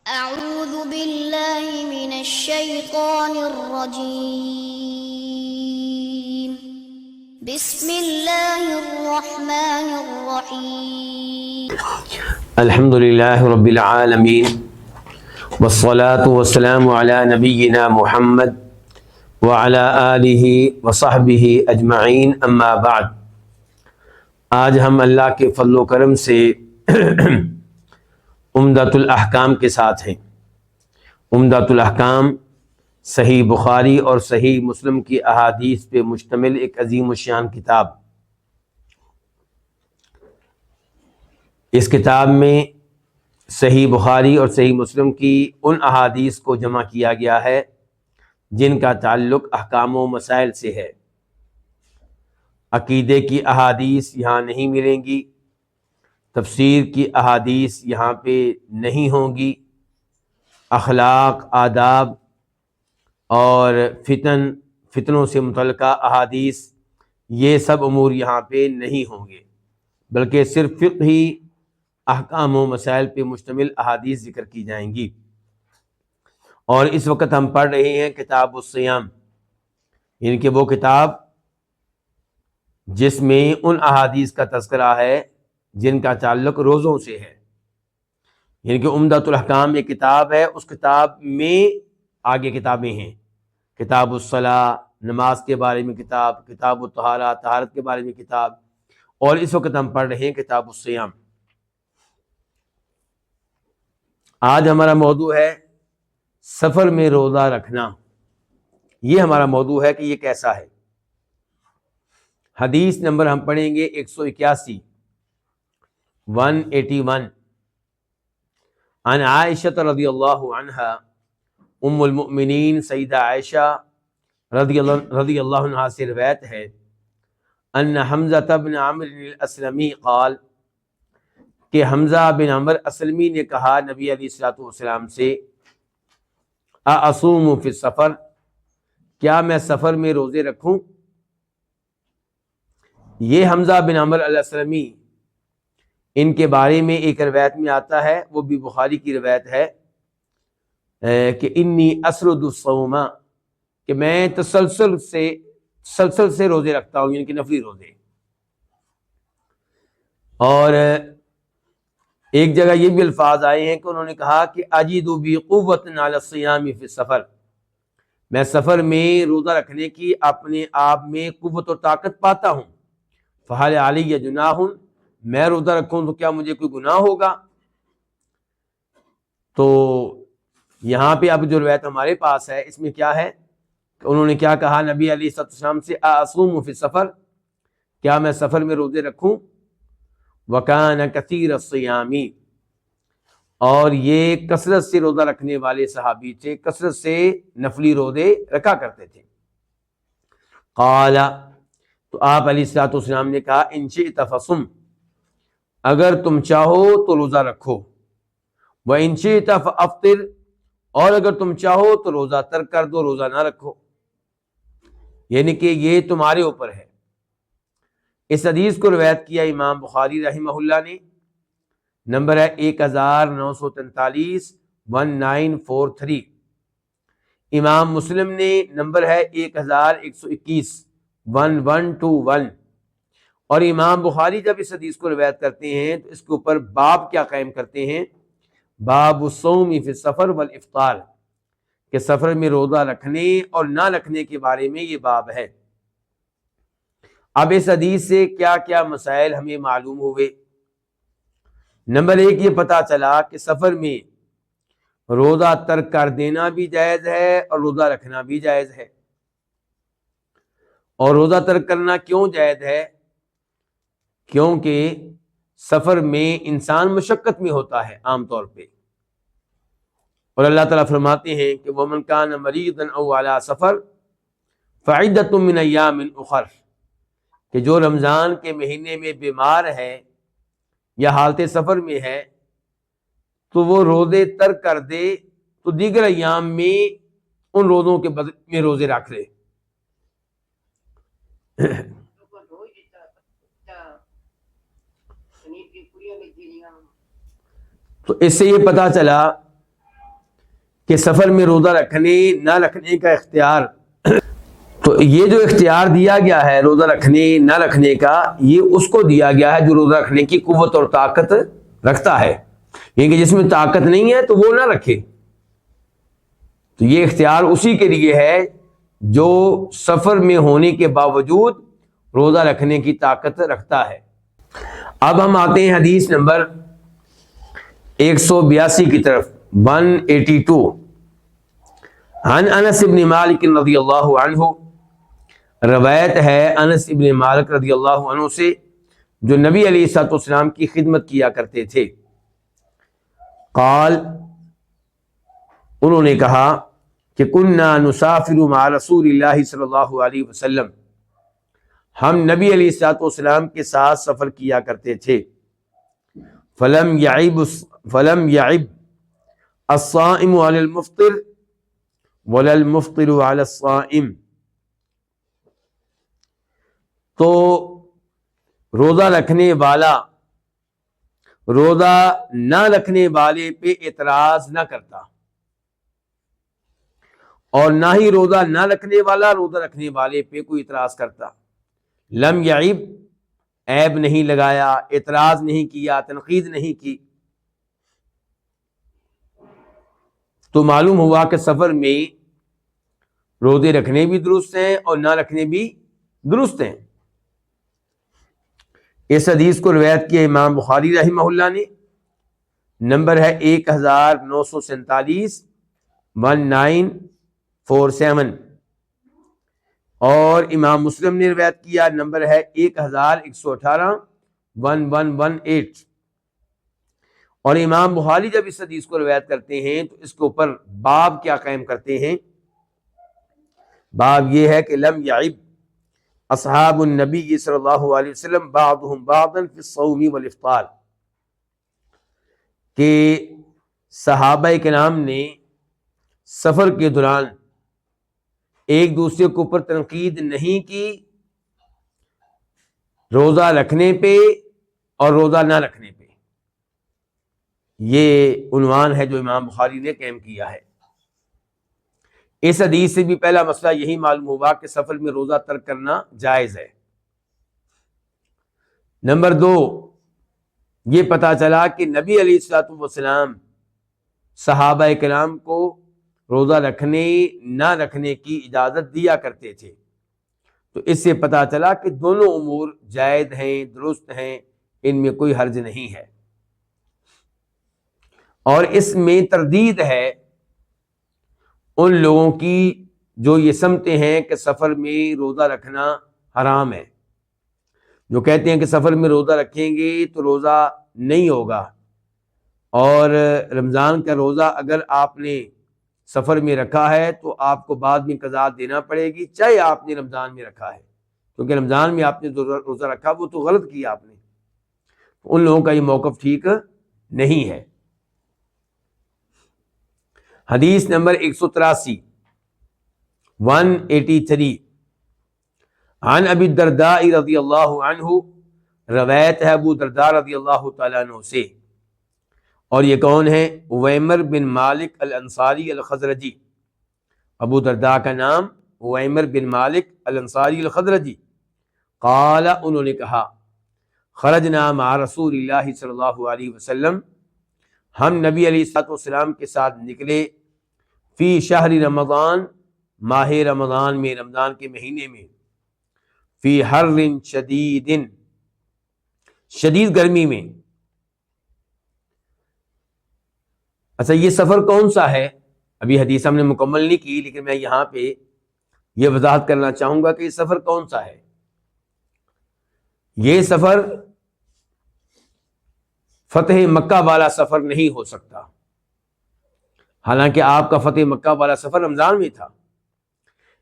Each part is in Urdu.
أعوذ بالله من الشيطان الرجيم بسم الله الرحمن الرحيم الحمد لله رب العالمين والصلاة والسلام على نبينا محمد وعلى آله وصحبه اجمعین اما بعد۔ آج ہم اللہ کے فضل و کرم سے عمدۃ الاحکام کے ساتھ ہیں۔ عمدۃ الاحکام صحیح بخاری اور صحیح مسلم کی احادیث پہ مشتمل ایک عظیم الشان کتاب۔ اس کتاب میں صحیح بخاری اور صحیح مسلم کی ان احادیث کو جمع کیا گیا ہے جن کا تعلق احکام و مسائل سے ہے۔ عقیدے کی احادیث یہاں نہیں ملیں گی، تفسیر کی احادیث یہاں پہ نہیں ہوں گی، اخلاق، آداب اور فتنوں سے متعلقہ احادیث، یہ سب امور یہاں پہ نہیں ہوں گے، بلکہ صرف فقہی احکام و مسائل پہ مشتمل احادیث ذکر کی جائیں گی۔ اور اس وقت ہم پڑھ رہے ہیں کتاب الصیام، یعنی کہ وہ کتاب جس میں ان احادیث کا تذکرہ ہے جن کا تعلق روزوں سے ہے۔ یعنی کہ عمدۃ الاحکام ایک کتاب ہے، اس کتاب میں آگے کتابیں ہیں، کتاب الصلاۃ نماز کے بارے میں کتاب، کتاب الطہارہ طہارت کے بارے میں کتاب، اور اس وقت ہم پڑھ رہے ہیں کتاب الصیام۔ آج ہمارا موضوع ہے سفر میں روزہ رکھنا۔ یہ ہمارا موضوع ہے کہ یہ کیسا ہے۔ حدیث نمبر ہم پڑھیں گے 181 عن عائشہ رضی اللہ عنہا، ام المؤمنین سیدہ عائشہ رضی اللہ عنہا سے روایت ہے، ان حمزہ بن عمرو الاسلمی قال، کہ حمزہ بن عمرو اسلمی نے کہا نبی علیہ الصلوۃ والسلام سے، اصوم فی السفر، کیا میں سفر میں روزے رکھوں؟ یہ حمزہ بن عمرو الاسلمی، ان کے بارے میں ایک روایت میں آتا ہے، وہ بھی بخاری کی روایت ہے، کہ انی اسرد الصوم، کہ میں تسلسل سے روزے رکھتا ہوں، یعنی کہ نفلی روزے۔ اور ایک جگہ یہ بھی الفاظ آئے ہیں کہ انہوں نے کہا کہ اجد بقوۃ علی الصیام فی السفر، میں سفر میں روزہ رکھنے کی اپنے آپ میں قوت و طاقت پاتا ہوں، فہل علی جناح، میں روزہ رکھوں تو کیا مجھے کوئی گناہ ہوگا؟ تو یہاں پہ اب جو روایت ہمارے پاس ہے اس میں کیا ہے کہ انہوں نے کیا کہا نبی علیہ السلام سے، اصوم فی السفر، کیا میں سفر میں روزے رکھوں؟ وکان کثیر الصیام، اور یہ کثرت سے روزہ رکھنے والے صحابی تھے، کثرت سے نفلی روزے رکھا کرتے تھے۔ قال، تو آپ علیہ الصلوۃ والسلام نے کہا، ان شئت فصم، اگر تم چاہو تو روزہ رکھو، وَإِن شِئْتَ فَأَفْطِرْ، اور اگر تم چاہو تو روزہ ترک کر دو، روزہ نہ رکھو، یعنی کہ یہ تمہارے اوپر ہے۔ اس حدیث کو روایت کیا امام بخاری رحمہ اللہ نے، نمبر ہے 1943 1943۔ امام مسلم نے نمبر ہے 1121 1121۔ اور امام بخاری جب اس حدیث کو روایت کرتے ہیں تو اس کے اوپر باب کیا قائم کرتے ہیں؟ باب الصوم فی السفر والافطار، کہ سفر میں روزہ رکھنے اور نہ رکھنے کے بارے میں یہ باب ہے۔ اب اس حدیث سے کیا کیا مسائل ہمیں معلوم ہوئے؟ نمبر 1 یہ پتہ چلا کہ سفر میں روزہ ترک کر دینا بھی جائز ہے اور روزہ رکھنا بھی جائز ہے۔ اور روزہ ترک کرنا کیوں جائز ہے؟ کیونکہ سفر میں انسان مشقت میں ہوتا ہے عام طور پہ، اور اللہ تعالیٰ فرماتے ہیں کہ وَمَنْ كَانَ مَرِيضًا أَوْ عَلَىٰ سَفَرٍ فَعِدَّةٌ مِّنْ أَيَّامٍ أُخَرَ، کہ جو رمضان کے مہینے میں بیمار ہے یا حالت سفر میں ہے تو وہ روزے ترک کر دے تو دیگر ایام میں ان روزوں کے بدلے میں روزے رکھ لے۔ تو اس سے یہ پتہ چلا کہ سفر میں روزہ رکھنے نہ رکھنے کا اختیار، تو یہ جو اختیار دیا گیا ہے روزہ رکھنے نہ رکھنے کا، یہ اس کو دیا گیا ہے جو روزہ رکھنے کی قوت اور طاقت رکھتا ہے، یعنی کہ جس میں طاقت نہیں ہے تو وہ نہ رکھے۔ تو یہ اختیار اسی کے لیے ہے جو سفر میں ہونے کے باوجود روزہ رکھنے کی طاقت رکھتا ہے۔ اب ہم آتے ہیں حدیث نمبر 182 کی طرف، 182۔ عن انس بن مالک رضی اللہ عنہ، روایت ہے انس ابن مالک رضی اللہ عنہ سے جو نبی علیہ الصلوۃ والسلام کی خدمت کیا کرتے تھے۔ قال، انہوں نے کہا کہ کننا نسافر مع رسول اللہ صلی اللہ علیہ وسلم، ہم نبی علیہ الصلوۃ والسلام کے ساتھ سفر کیا کرتے تھے۔ فلم يعب الصائم علی المفطر ولا المفطر علی الصائم، تو روزہ رکھنے والا روزہ نہ رکھنے والے پہ اعتراض نہ کرتا، اور نہ ہی روزہ نہ رکھنے والا روزہ رکھنے والے پہ کوئی اعتراض کرتا۔ لم یعب، عیب نہیں لگایا، اعتراض نہیں کیا، تنقید نہیں کی۔ تو معلوم ہوا کہ سفر میں روزے رکھنے بھی درست ہیں اور نہ رکھنے بھی درست ہیں۔ اس حدیث کو روایت کیا امام بخاری رحمہ اللہ نے، نمبر ہے 1947، 1947، اور امام مسلم نے روایت کیا، نمبر ہے 1118، 1118۔ اور امام بخاری جب اس حدیث کو روایت کرتے ہیں تو اس کے اوپر باب کیا قائم کرتے ہیں؟ باب یہ ہے کہ لم یعب اصحاب النبی صلی اللہ علیہ وسلم بعضهم بعضا فی الصوم والافطار، کہ صحابہ کرام نے سفر کے دوران ایک دوسرے کے اوپر تنقید نہیں کی روزہ رکھنے پہ اور روزہ نہ رکھنے پہ۔ یہ عنوان ہے جو امام بخاری نے قائم کیا ہے۔ اس حدیث سے بھی پہلا مسئلہ یہی معلوم ہوا کہ سفر میں روزہ ترک کرنا جائز ہے۔ نمبر 2، یہ پتہ چلا کہ نبی علیہ الصلوۃ والسلام صحابہ کرام کو روزہ رکھنے نہ رکھنے کی اجازت دیا کرتے تھے۔ تو اس سے پتہ چلا کہ دونوں امور جائز ہیں، درست ہیں، ان میں کوئی حرج نہیں ہے۔ اور اس میں تردید ہے ان لوگوں کی جو یہ سمجھتے ہیں کہ سفر میں روزہ رکھنا حرام ہے، جو کہتے ہیں کہ سفر میں روزہ رکھیں گے تو روزہ نہیں ہوگا، اور رمضان کا روزہ اگر آپ نے سفر میں رکھا ہے تو آپ کو بعد میں قضا دینا پڑے گی، چاہے آپ نے رمضان میں رکھا ہے، کیونکہ رمضان میں آپ نے روزہ رکھا وہ تو غلط کیا آپ نے۔ ان لوگوں کا یہ موقف ٹھیک نہیں ہے۔ حدیث نمبر 183، 183، عن ابی الدرداء رضی اللہ عنہ، روایت ہے ابو درداء رضی اللہ تعالیٰ عنہ سے، اور یہ کون ہے؟ اویمر بن مالک الانصاری الخزرجی۔ ابو درداء کا نام اویمر بن مالک الانصاری الخزرجی۔ قال، انہوں نے کہا، خرجنا مع رسول اللہ صلی اللہ علیہ وسلم، ہم نبی علیہ الصلوۃ والسلام کے ساتھ نکلے، فی شہر رمضان، ماہ رمضان میں، رمضان کے مہینے میں، فی حر شدید، شدید گرمی میں۔ اچھا، یہ سفر کون سا ہے؟ ابھی حدیث ہم نے مکمل نہیں کی، لیکن میں یہاں پہ یہ وضاحت کرنا چاہوں گا کہ یہ سفر کون سا ہے۔ یہ سفر فتح مکہ والا سفر نہیں ہو سکتا، حالانکہ آپ کا فتح مکہ والا سفر رمضان میں تھا،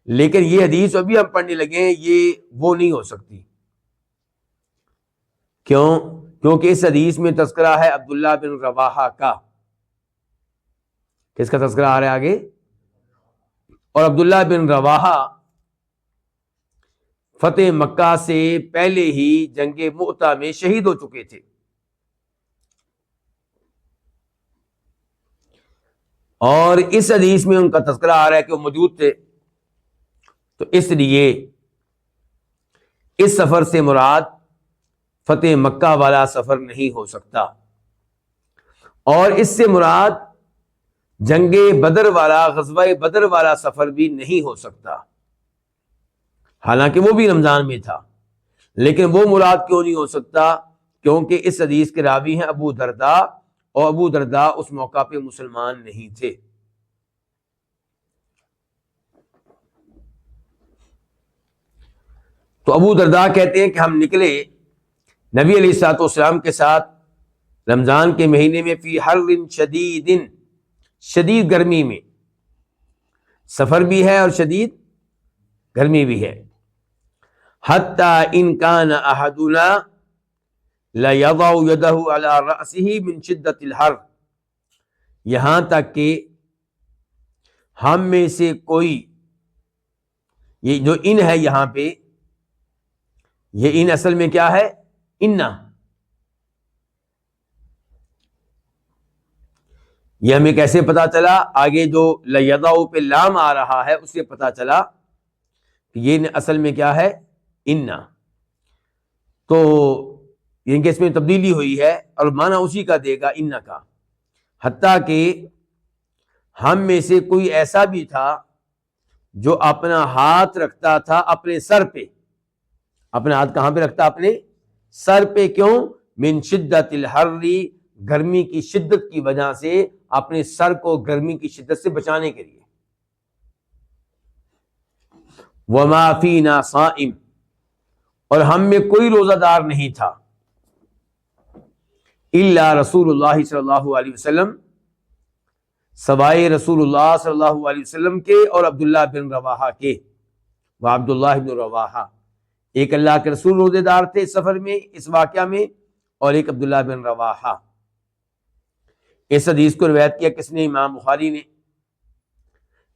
لیکن یہ حدیث ابھی ہم پڑھنے لگے ہیں، یہ وہ نہیں ہو سکتی۔ کیوں؟ کیونکہ اس حدیث میں تذکرہ ہے عبداللہ بن رواحہ کا۔ کس کا تذکرہ آ رہا ہے آگے؟ اور عبداللہ بن رواحہ فتح مکہ سے پہلے ہی جنگ مؤتہ میں شہید ہو چکے تھے، اور اس حدیث میں ان کا تذکرہ آ رہا ہے کہ وہ موجود تھے، تو اس لیے اس سفر سے مراد فتح مکہ والا سفر نہیں ہو سکتا، اور اس سے مراد جنگ بدر والا، غزوہ بدر والا سفر بھی نہیں ہو سکتا، حالانکہ وہ بھی رمضان میں تھا، لیکن وہ مراد کیوں نہیں ہو سکتا؟ کیونکہ اس حدیث کے راوی ہیں ابو درداء، اور ابو درداء اس موقع پہ مسلمان نہیں تھے۔ تو ابو درداء کہتے ہیں کہ ہم نکلے نبی علیہ الصلوۃ والسلام کے ساتھ رمضان کے مہینے میں، فی حر شدید، شدید گرمی میں، سفر بھی ہے اور شدید گرمی بھی ہے، حتی ان کان احدنا لیضع یدہ علی رأسہ من شدۃ الحر، یہاں تک کہ ہم میں سے کوئی، یہ جو ان ہے یہاں پہ، یہ ان اصل میں کیا ہے؟ انا، یہ ہمیں کیسے پتا چلا؟ آگے جو لیضع پہ لام آ رہا ہے اس سے پتا چلا کہ یہ اصل میں کیا ہے؟ انا، تو ان کے اس میں تبدیلی ہوئی ہے اور معنی اسی کا دے گا، انا کا، حتیٰ کہ ہم میں سے کوئی ایسا بھی تھا جو اپنا ہاتھ رکھتا تھا اپنے سر پہ، اپنا ہاتھ کہاں پہ رکھتا؟ اپنے سر پہ، کیوں؟ من شدت الحر، گرمی کی شدت کی وجہ سے اپنے سر کو گرمی کی شدت سے بچانے کے لیے۔ وما فینا صائم، اور ہم میں کوئی روزہ دار نہیں تھا، الا رسول اللہ صلی اللہ علیہ وسلم، سوائے رسول اللہ صلی اللہ علیہ وسلم کے اور عبداللہ بن رواحہ کے، وہ عبداللہ بن رواحہ، ایک اللہ کے رسول روزے دار تھے اس سفر میں، اس واقعہ میں، اور ایک عبداللہ بن رواحہ۔ اس حدیث کو روایت کیا کس نے؟ امام بخاری نے،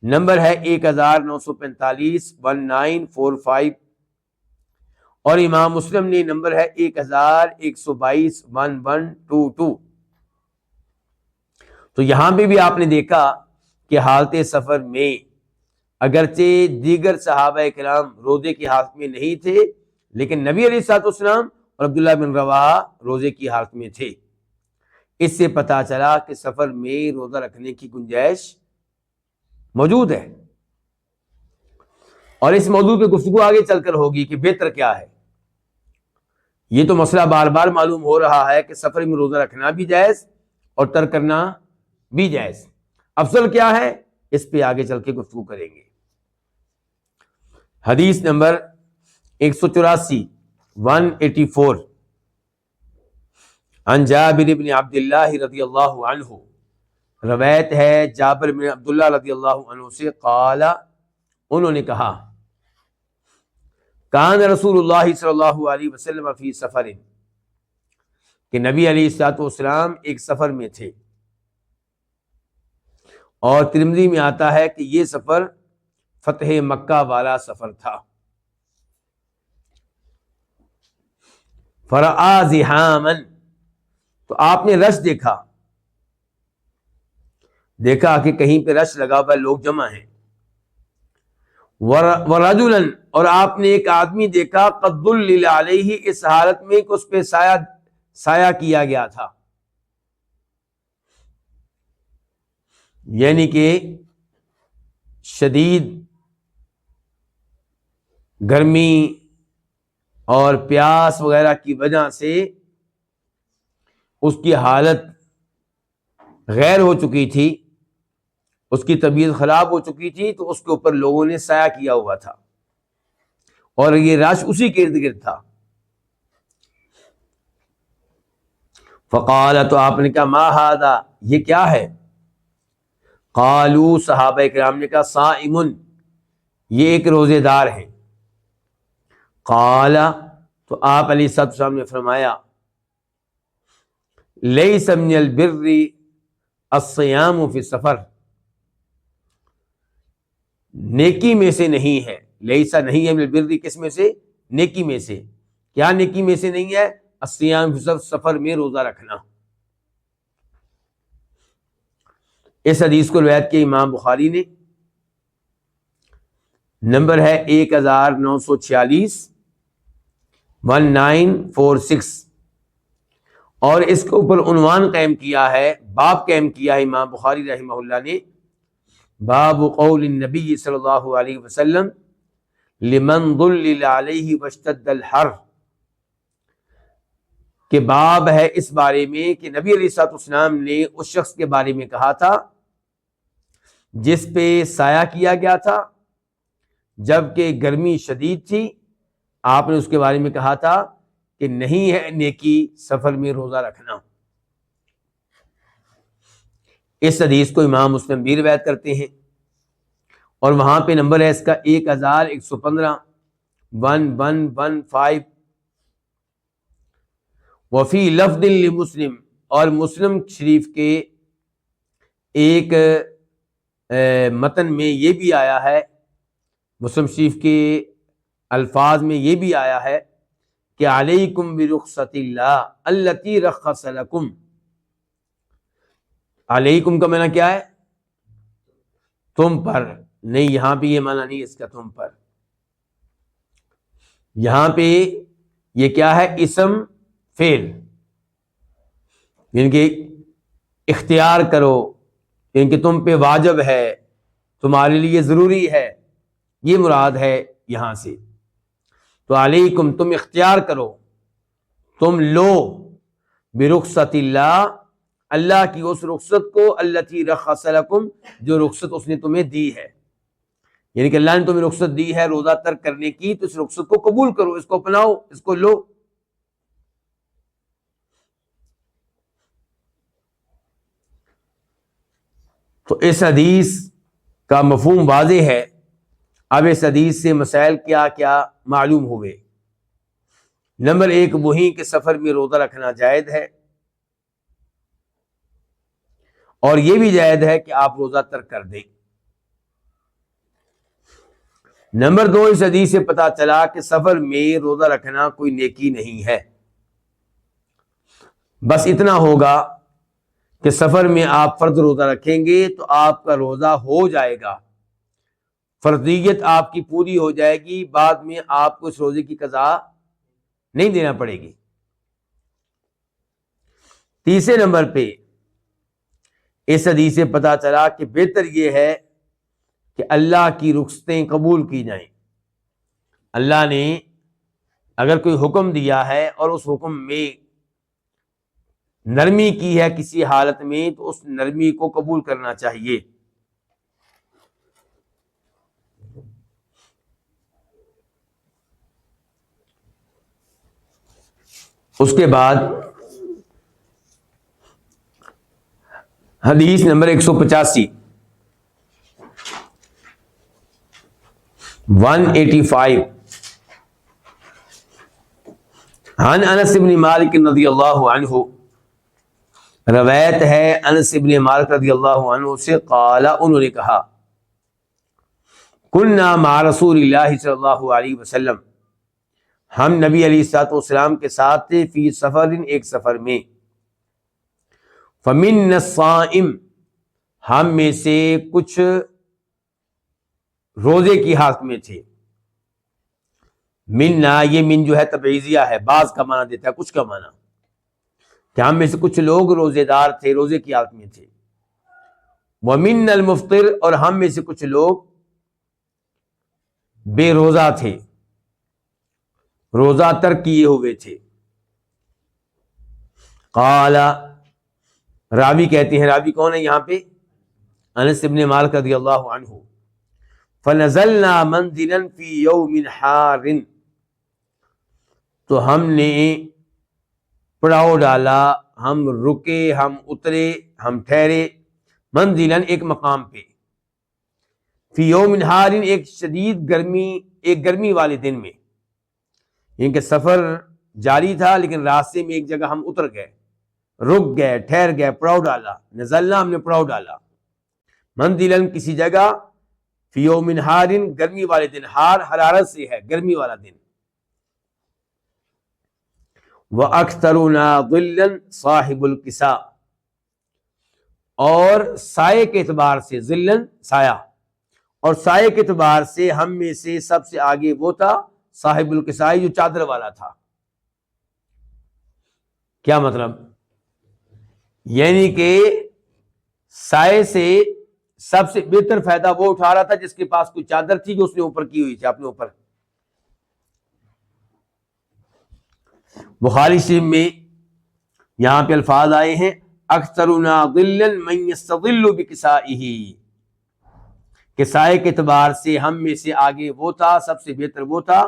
نمبر ہے 1945 1945، اور امام مسلم نے نمبر ہے 1122 1122۔ تو یہاں پہ بھی آپ نے دیکھا کہ حالت سفر میں اگرچہ دیگر صحابہ کرام روزے کی حالت میں نہیں تھے، لیکن نبی علیہ الصلوۃ والسلام اور عبداللہ بن رواحہ روزے کی حالت میں تھے۔ اس سے پتا چلا کہ سفر میں روزہ رکھنے کی گنجائش موجود ہے، اور اس موضوع پہ گفتگو آگے چل کر ہوگی کہ بہتر کیا ہے۔ یہ تو مسئلہ بار بار معلوم ہو رہا ہے کہ سفر میں روزہ رکھنا بھی جائز اور ترک کرنا بھی جائز، افضل کیا ہے اس پہ آگے چل کے گفتگو کریں گے۔ حدیث نمبر 184 184، عن جابر بن عبداللہ رضی اللہ عنہ، روایت ہے جابر بن عبداللہ رضی اللہ عنہ سے، قال، انہوں نے کہا، کان رسول اللہ صلی اللہ علیہ وسلم فی سفر، کہ نبی علیہ الصلوۃ والسلام ایک سفر میں تھے، اور ترمذی میں آتا ہے کہ یہ سفر فتح مکہ والا سفر تھا۔ فرآ زحاما، تو آپ نے رش دیکھا کہ کہیں پہ رش لگا ہوا، لوگ جمع ہیں۔ ورجلا، اور آپ نے ایک آدمی دیکھا، قد ظلل علیہ، اس حالت میں کہ اس پہ سایہ کیا گیا تھا، یعنی کہ شدید گرمی اور پیاس وغیرہ کی وجہ سے اس کی حالت غیر ہو چکی تھی، اس کی طبیعت خراب ہو چکی تھی، تو اس کے اوپر لوگوں نے سایہ کیا ہوا تھا، اور یہ رش اسی کے ارد گرد تھا۔ فقال، تو آپ نے کہا، ما ھذا، یہ کیا ہے؟ قالوا، صحابہ کرام نے کہا، صائم، یہ ایک روزے دار ہیں۔ قال، تو آپ علیہ الصلوۃ والسلام نے فرمایا، لیس من البر الصیام فی السفر، نیکی میں سے نہیں ہے، لیسا نہیں ہے، من البر، کس میں سے؟ نیکی میں سے۔ کیا نیکی میں سے نہیں ہے؟ الصیام فی السفر، سفر میں روزہ رکھنا۔ اس حدیث کو روایت کی امام بخاری نے، نمبر ہے 1946 1946، اور اس کے اوپر عنوان قائم کیا ہے، باب قائم کیا ہے امام بخاری رحمہ اللہ نے، باب قول النبی صلی اللہ علیہ وسلم لمن ظلل علیہ واشتد الحر، کہ باب ہے اس بارے میں کہ نبی علیہ الصلوۃ والسلام نے اس شخص کے بارے میں کہا تھا جس پہ سایہ کیا گیا تھا جبکہ گرمی شدید تھی، آپ نے اس کے بارے میں کہا تھا کہ نہیں ہے نیکی سفر میں روزہ رکھنا۔ اس حدیث کو امام مسلم بھی روایت کرتے ہیں، اور وہاں پہ نمبر ہے اس کا 1115 1115، وفی لفظ لمسلم، اور مسلم شریف کے ایک متن میں یہ بھی آیا ہے، مسلم شریف کے الفاظ میں یہ بھی آیا ہے کہ علیکم برخصت اللہ التی رخص لکم، علیکم کا معنی کیا ہے؟ تم پر، نہیں یہاں پہ یہ معنی نہیں اس کا تم پر، یہاں پہ یہ کیا ہے؟ اسم فعل، یعنی کہ اختیار کرو، یعنی کہ تم پہ واجب ہے، تمہارے لیے ضروری ہے، یہ مراد ہے یہاں سے۔ تو علیکم، تم اختیار کرو، تم لو، برخصت اللہ، اللہ کی اس رخصت کو، التی رخص لکم، جو رخصت اس نے تمہیں دی ہے، یعنی کہ اللہ نے تمہیں رخصت دی ہے روزہ ترک کرنے کی، تو اس رخصت کو قبول کرو، اس کو اپناؤ، اس کو لو۔ تو اس حدیث کا مفہوم واضح ہے۔ اب اس حدیث سے مسائل کیا کیا معلوم ہوئے؟ نمبر 1 وہی کہ سفر میں روزہ رکھنا جائز ہے، اور یہ بھی جائز ہے کہ آپ روزہ ترک کر دیں۔ نمبر 2 اس حدیث سے پتہ چلا کہ سفر میں روزہ رکھنا کوئی نیکی نہیں ہے، بس اتنا ہوگا کہ سفر میں آپ فرض روزہ رکھیں گے تو آپ کا روزہ ہو جائے گا، فرضیت آپ کی پوری ہو جائے گی، بعد میں آپ کو اس روزے کی قضا نہیں دینا پڑے گی۔ تیسرے نمبر پہ اس حدیث سے پتہ چلا کہ بہتر یہ ہے کہ اللہ کی رخصتیں قبول کی جائیں۔ اللہ نے اگر کوئی حکم دیا ہے اور اس حکم میں نرمی کی ہے کسی حالت میں، تو اس نرمی کو قبول کرنا چاہیے۔ اس کے بعد حدیث نمبر 185 185، عن انس بن مالک رضی اللہ عنہ، روایت ہے انس بن مالک رضی اللہ عنہ سے، قال، انہوں نے کہا، کننا مع رسول اللہ صلی اللہ علیہ وسلم، ہم نبی علیہ الصلوۃ والسلام کے ساتھ تھے، فی سفر، ایک سفر میں، فمن الصائم، ہم میں سے کچھ روزے کی حالت میں تھے، مننا، یہ من جو ہے تبعیضیہ ہے، بعض کا معنی دیتا ہے، کچھ کا معنی، کہ ہم میں سے کچھ لوگ روزے دار تھے، روزے کی حالت میں تھے، ومن المفطر، اور ہم میں سے کچھ لوگ بے روزہ تھے، روزہ ترک کیے ہوئے تھے۔ قال، راوی کہتے ہیں، راوی کون ہے یہاں پہ؟ انس بن مالک رضی اللہ عنہ، فنزلنا منزلا فی یوم حار، تو ہم نے پڑاؤ ڈالا، ہم رکے، ہم اترے، ہم ٹھہرے، منزلا، ایک مقام پہ، فی یوم حار، ایک شدید گرمی، ایک گرمی والے دن میں، یعنی کہ سفر جاری تھا لیکن راستے میں ایک جگہ ہم اتر گئے، رک گئے، ٹھہر گئے، پڑاؤ ڈالا، نزلنا، ہم نے پڑاؤ ڈالا، منزلا، کسی جگہ، فی یوم حار، گرمی والے دن، حار حرارت سے ہے، گرمی والا دن، وَأَكْثَرُنَا ظِلًّا صَاحِبُ الْكِسَاء، اور سائے کے اعتبار سے ذلن سایہ، اور سائے کے اعتبار سے ہم میں سے سب سے آگے وہ تھا صاحب القصائی جو چادر والا تھا۔ کیا مطلب؟ یعنی کہ سائے سے سب سے بہتر فائدہ وہ اٹھا رہا تھا جس کے پاس کوئی چادر تھی جو اس نے اوپر کی ہوئی تھی اپنے اوپر۔ بخاری شریف میں یہاں پہ الفاظ آئے ہیں اکثرنا ظلا من یستظل بکسائہ، کہ سائے کے اعتبار سے ہم میں سے آگے وہ تھا، سب سے بہتر وہ تھا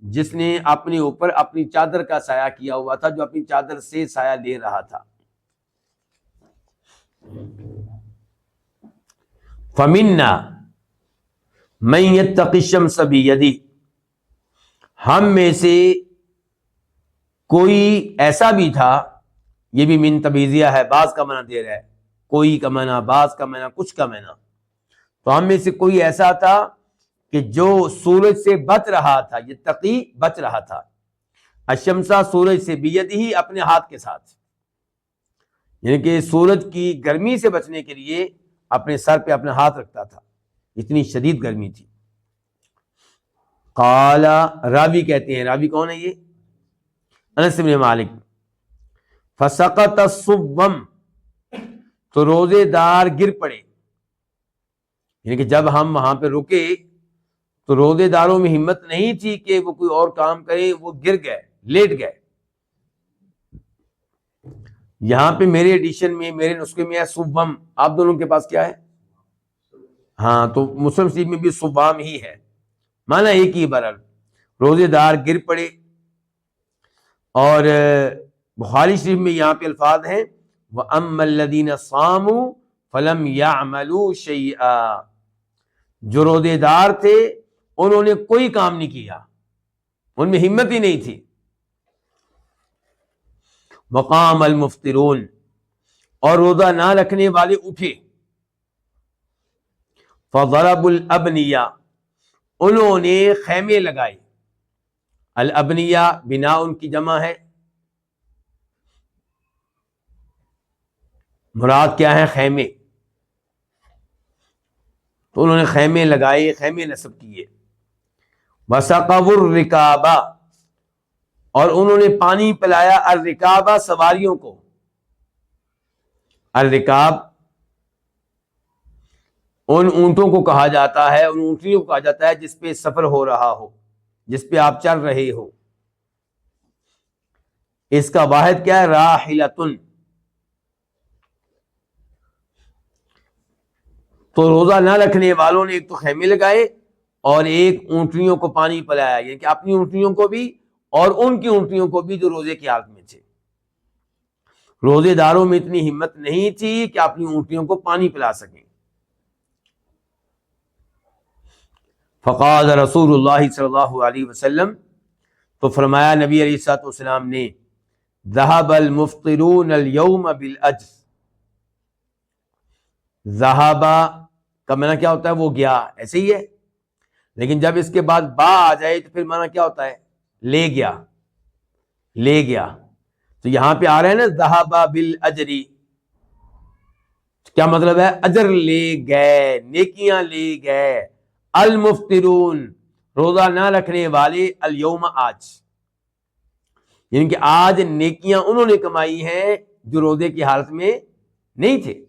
جس نے اپنے اوپر اپنی چادر کا سایہ کیا ہوا تھا، جو اپنی چادر سے سایہ لے رہا تھا۔ فمنا من یتقی الشمس بیدہ، ہم میں سے کوئی ایسا بھی تھا، یہ بھی من تبعیضیہ ہے، بعض کا معنی دے رہا ہے، کوئی کا معنی، بعض کا معنی، کچھ کا معنی، تو ہم میں سے کوئی ایسا تھا کہ جو سورج سے بچ رہا تھا، یہ تقی بچ رہا تھا، الشمسہ سورج سے بیدہ اپنے ہاتھ کے ساتھ، یعنی کہ سورج کی گرمی سے بچنے کے لیے اپنے سر پہ اپنا ہاتھ رکھتا تھا، اتنی شدید گرمی تھی۔ قال، راوی کہتے ہیں، راوی کون ہے یہ؟ انس بن مالک، فسقط الصوم، تو روزے دار گر پڑے، یعنی کہ جب ہم وہاں پہ رکے تو روزے داروں میں ہمت نہیں تھی کہ وہ کوئی اور کام کریں، وہ گر گئے، لیٹ گئے۔ یہاں پہ میرے ایڈیشن میں، میرے نسخے میں ہے صوم، آپ دونوں کے پاس کیا ہے؟ ہاں، تو مسلم شریف میں بھی صوام ہی ہے، معنی ایک ہی برابر، روزے دار گر پڑے۔ اور بخاری شریف میں یہاں پہ الفاظ ہیں وَأَمَّا الَّذِينَ صَامُوا فَلَمْ يَعْمَلُوا شَيْئًا، جو روزے دار تھے انہوں نے کوئی کام نہیں کیا، ان میں ہمت ہی نہیں تھی۔ وَقَامَ الْمُفْطِرُونَ، اور روزہ نہ رکھنے والے اٹھے، فَضَرَبُوا الْأَبْنِيَّةَ، انہوں نے خیمے لگائے، الابنیہ بنا ان کی جمع ہے، مراد کیا ہے؟ خیمے، تو انہوں نے خیمے لگائے، خیمے نصب کیے۔ وَسَقَوُا الرِّكَابَ، اور انہوں نے پانی پلایا الرکابہ، سواریوں کو۔ الرکاب ان اونٹوں کو کہا جاتا ہے، ان اونٹنیوں کو کہا جاتا ہے جس پہ سفر ہو رہا ہو، جس پہ آپ چل رہے ہو۔ اس کا واحد کیا ہے؟ راحلتن۔ تو روزہ نہ رکھنے والوں نے ایک تو خیمے لگائے اور ایک اونٹنیوں کو پانی پلایا، یعنی کہ اپنی اونٹنیوں کو بھی اور ان کی اونٹنیوں کو بھی جو روزے کی حالت میں تھے۔ روزے داروں میں اتنی ہمت نہیں تھی کہ اپنی اونٹنیوں کو پانی پلا سکیں۔ فقال رسول اللہ صلی اللہ علیہ وسلم، تو فرمایا نبی علیہ الصلوۃ والسلام نے، ذهب المفطرون اليوم بالاجر، ذهب کا معنی کیا ہوتا ہے؟ وہ گیا، ایسے ہی ہے، لیکن جب اس کے بعد با آ جائے تو پھر معنی کیا ہوتا ہے؟ لے گیا، لے گیا۔ تو یہاں پہ آ رہا ہے نا ذهب بالاجر، کیا مطلب ہے؟ اجر لے گئے، نیکیاں لے گئے، المفطرون روزہ نہ رکھنے والے، الیوم آج، یعنی کہ آج نیکیاں انہوں نے کمائی ہیں جو روزے کی حالت میں نہیں تھے۔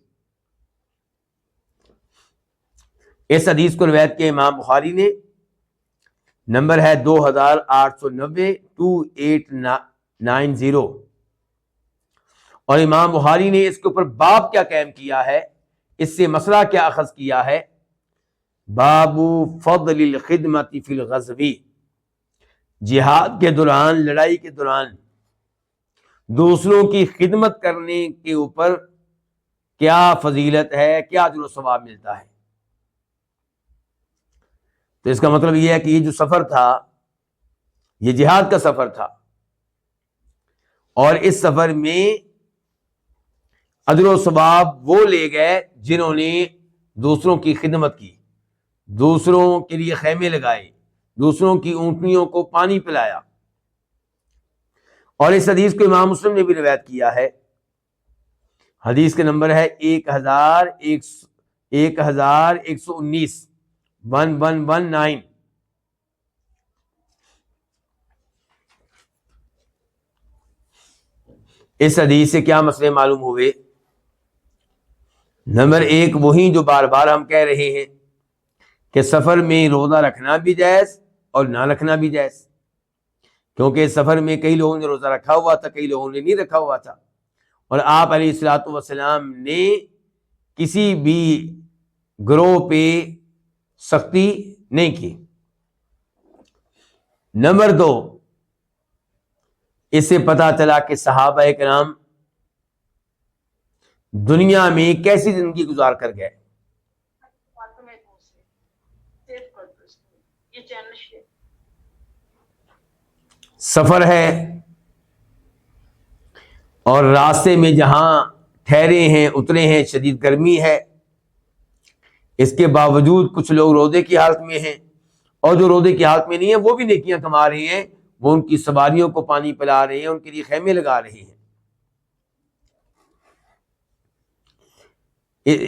اس حدیث کو روایت کیا امام بخاری نے، نمبر ہے 2890 2890، اور امام بخاری نے اس کے اوپر باب کیا قائم کیا ہے، اس سے مسئلہ کیا اخذ کیا ہے؟ باب فضل الخدمت فی الغزو، جہاد کے دوران، لڑائی کے دوران دوسروں کی خدمت کرنے کے اوپر کیا فضیلت ہے، کیا اجر و ثواب ملتا ہے۔ تو اس کا مطلب یہ ہے کہ یہ جو سفر تھا یہ جہاد کا سفر تھا، اور اس سفر میں اجر و ثواب وہ لے گئے جنہوں نے دوسروں کی خدمت کی، دوسروں کے لیے خیمے لگائے، دوسروں کی اونٹنیوں کو پانی پلایا۔ اور اس حدیث کو امام مسلم نے بھی روایت کیا ہے، حدیث کا نمبر ہے 1119 1119۔ اس حدیث سے کیا مسئلے معلوم ہوئے؟ نمبر 1 وہی جو بار بار ہم کہہ رہے ہیں کہ سفر میں روزہ رکھنا بھی جائز اور نہ رکھنا بھی جائز، کیونکہ سفر میں کئی لوگوں نے روزہ رکھا ہوا تھا، کئی لوگوں نے نہیں رکھا ہوا تھا، اور آپ علیہ الصلوۃ والسلام نے کسی بھی گروہ پہ سختی نہیں کی۔ نمبر 2 اس سے پتہ چلا کہ صحابہ کرام دنیا میں کیسی زندگی گزار کر گئے۔ سفر ہے اور راستے میں جہاں ٹھہرے ہیں اترے ہیں شدید گرمی ہے، اس کے باوجود کچھ لوگ روزے کی حالت میں ہیں، اور جو روزے کی حالت میں نہیں ہیں وہ بھی نیکیاں کما رہے ہیں، وہ ان کی سواریوں کو پانی پلا رہے ہیں، ان کے لیے خیمے لگا رہے ہیں۔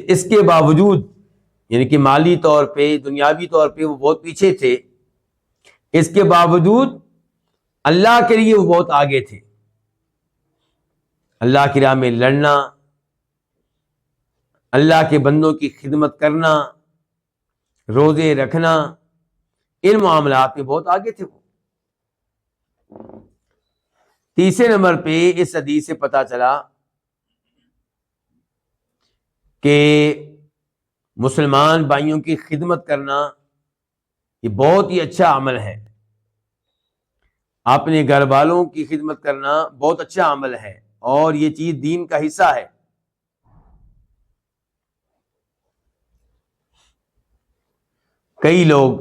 اس کے باوجود یعنی کہ مالی طور پہ دنیاوی طور پہ وہ بہت پیچھے تھے، اس کے باوجود اللہ کے لیے وہ بہت آگے تھے۔ اللہ کی راہ میں لڑنا، اللہ کے بندوں کی خدمت کرنا، روزے رکھنا، ان معاملات میں بہت آگے تھے وہ۔ تیسرے نمبر پہ اس حدیث سے پتہ چلا کہ مسلمان بھائیوں کی خدمت کرنا یہ بہت ہی اچھا عمل ہے، اپنے گھر والوں کی خدمت کرنا بہت اچھا عمل ہے، اور یہ چیز دین کا حصہ ہے۔ کئی لوگ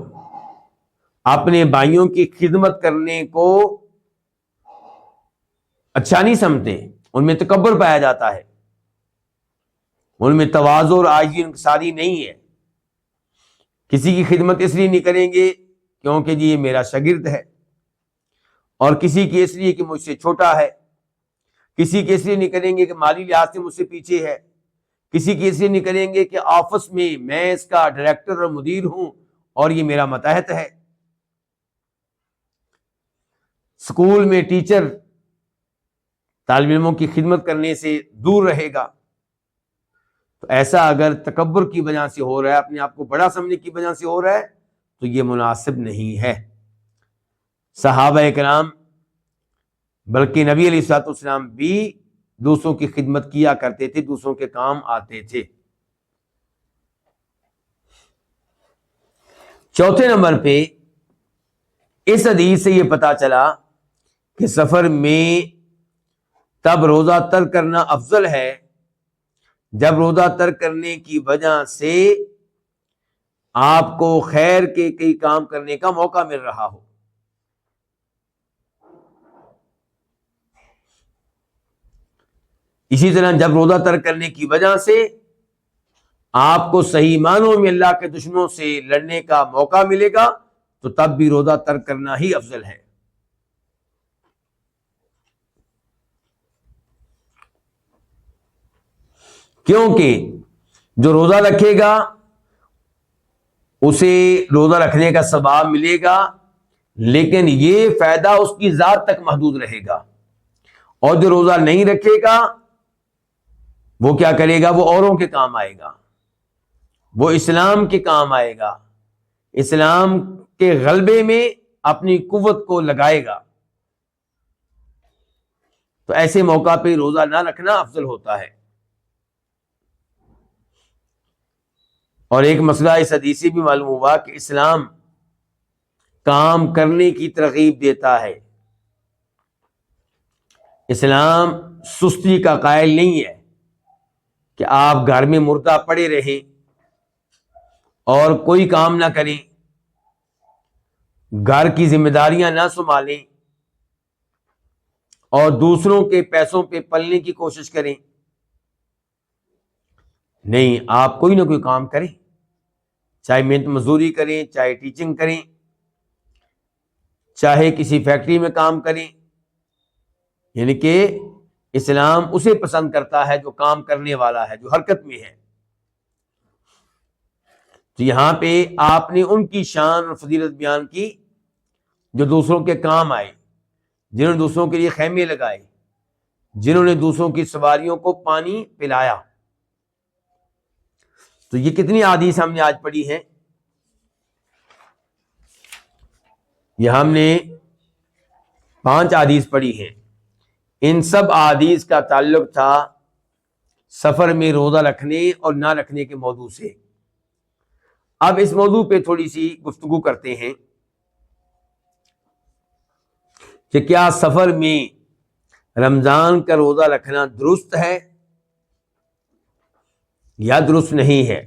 اپنے بھائیوں کی خدمت کرنے کو اچھا نہیں سمجھتے، ان میں تکبر پایا جاتا ہے، ان میں تواضع اور عاجزی انکساری نہیں ہے۔ کسی کی خدمت اس لیے نہیں کریں گے کیونکہ جی یہ میرا شاگرد ہے، اور کسی کی اس لیے کہ مجھ سے چھوٹا ہے، کسی کی اس لیے نہیں کریں گے کہ مالی لحاظ سے مجھ سے پیچھے ہے، کسی کی اس لیے نہیں کریں گے کہ آفس میں اس کا ڈائریکٹر اور مدیر ہوں اور یہ میرا ماتحت ہے۔ اسکول میں ٹیچر طالب علموں کی خدمت کرنے سے دور رہے گا، تو ایسا اگر تکبر کی وجہ سے ہو رہا ہے، اپنے آپ کو بڑا سمجھنے کی وجہ سے ہو رہا ہے، تو یہ مناسب نہیں ہے۔ صحابہ کرام بلکہ نبی علیہ الصلوۃ والسلام بھی دوسروں کی خدمت کیا کرتے تھے، دوسروں کے کام آتے تھے۔ چوتھے نمبر پہ اس حدیث سے یہ پتا چلا کہ سفر میں تب روزہ ترک کرنا افضل ہے جب روزہ ترک کرنے کی وجہ سے آپ کو خیر کے کئی کام کرنے کا موقع مل رہا ہو۔ اسی طرح جب روزہ ترک کرنے کی وجہ سے آپ کو صحیح معنوں میں اللہ کے دشمنوں سے لڑنے کا موقع ملے گا، تو تب بھی روزہ ترک کرنا ہی افضل ہے۔ کیونکہ جو روزہ رکھے گا اسے روزہ رکھنے کا ثواب ملے گا، لیکن یہ فائدہ اس کی ذات تک محدود رہے گا، اور جو روزہ نہیں رکھے گا وہ کیا کرے گا؟ وہ اوروں کے کام آئے گا، وہ اسلام کے کام آئے گا، اسلام کے غلبے میں اپنی قوت کو لگائے گا۔ تو ایسے موقع پہ روزہ نہ رکھنا افضل ہوتا ہے۔ اور ایک مسئلہ اس حدیث سے بھی معلوم ہوا کہ اسلام کام کرنے کی ترغیب دیتا ہے، اسلام سستی کا قائل نہیں ہے کہ آپ گھر میں مردہ پڑے رہیں اور کوئی کام نہ کریں، گھر کی ذمہ داریاں نہ سنبھالیں اور دوسروں کے پیسوں پہ پلنے کی کوشش کریں۔ نہیں، آپ کوئی نہ کوئی کام کریں، چاہے محنت مزدوری کریں، چاہے ٹیچنگ کریں، چاہے کسی فیکٹری میں کام کریں، یعنی کہ اسلام اسے پسند کرتا ہے جو کام کرنے والا ہے، جو حرکت میں ہے۔ تو یہاں پہ آپ نے ان کی شان اور فضیلت بیان کی جو دوسروں کے کام آئے، جنہوں نے دوسروں کے لیے خیمے لگائے، جنہوں نے دوسروں کی سواریوں کو پانی پلایا۔ تو یہ کتنی احادیث ہم نے آج پڑھی ہیں؟ یہ ہم نے 5 احادیث پڑھی ہیں۔ ان سب احادیث کا تعلق تھا سفر میں روزہ رکھنے اور نہ رکھنے کے موضوع سے۔ اب اس موضوع پہ تھوڑی سی گفتگو کرتے ہیں کہ کیا سفر میں رمضان کا روزہ رکھنا درست ہے یا درست نہیں ہے؟